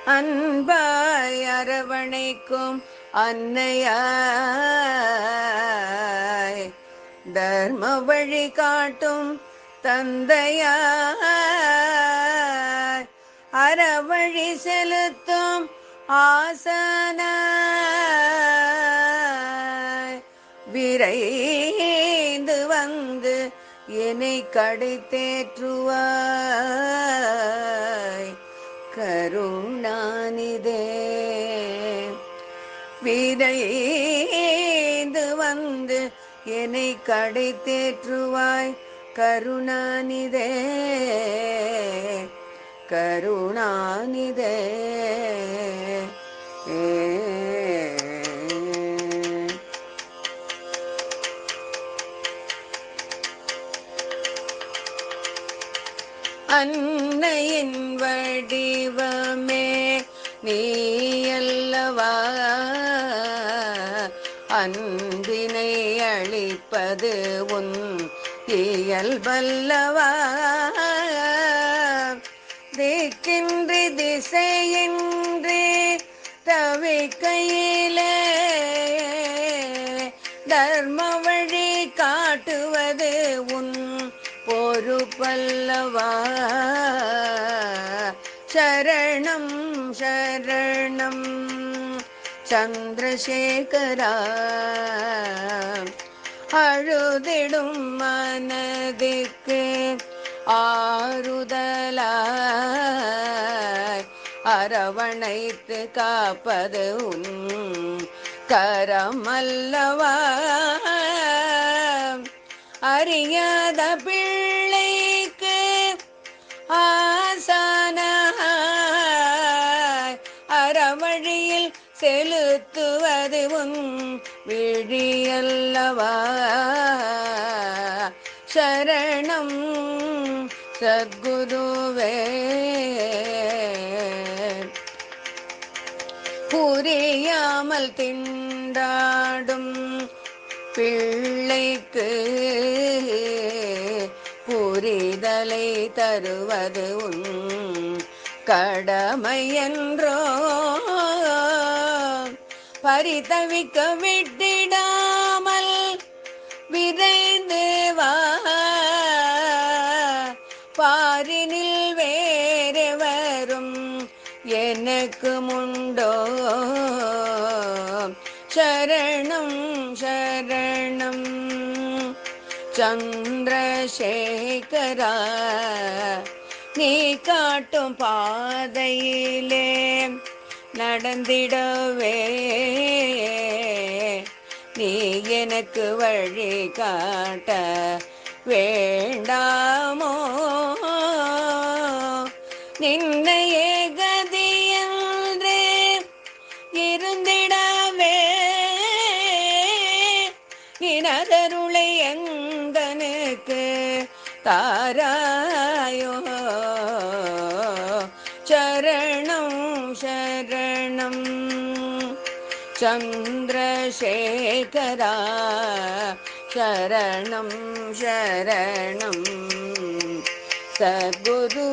அன்பாய் அரவணைக்கும் அன்னையாய், தர்ம வழி காட்டும் தந்தையாய், அறவழி செலுத்தும் ஆசனாய், விரைந்து வந்து என்னை கடை தேற்றுவாய் கருணாநிதே. விரைந்து வந்து என்னை கடை தேற்றுவாய் கருணாநிதே, கருணாநிதே. அன்னையின் வடிவமே நீயல்லவா, அன்பினை அளிப்பது உன் இயல்பல்லவா. திக்கின்றி திசையின்றி தவிக்கையிலே தர்ம வழி காட்டுவது உன் பொறுப்பல்லவா. சரணம் சரணம் சந்திரசேகரா, அழுதிடும் மனதுக்கு ஆறுதலாய் அரவணைத்து காப்பது உன் கரமல்லவா. அறியாத பிள்ளைக்கு ஆசானாய் அறவழியில் செலுத்துவது உன் விழியல்லவா. சரணம் சத்குருவே. புரியாமல் திண்டாடும் பிள்ளைக்கு புரிதலை தருவது உன் கடமை என்றோ. பரிதவிக்க விட்டிடாமல் விரைந்து வா, பாரினில் வேறு வரும் எனக்கு முண்டோ. சரணம் சரணம் சந்திரசேகரா, நீ காட்டும் பாதையிலே நடந்திடவே நீ எனக்கு வழி காட்ட வேண்டாமோ. நின்னையே கதியென்று இருந்திடவே இனதருளை எங்கனுக்கு தாராயோ. சரணம் சரணம் சந்திரசேகரா, சரணம் சரணம் சத்குரு.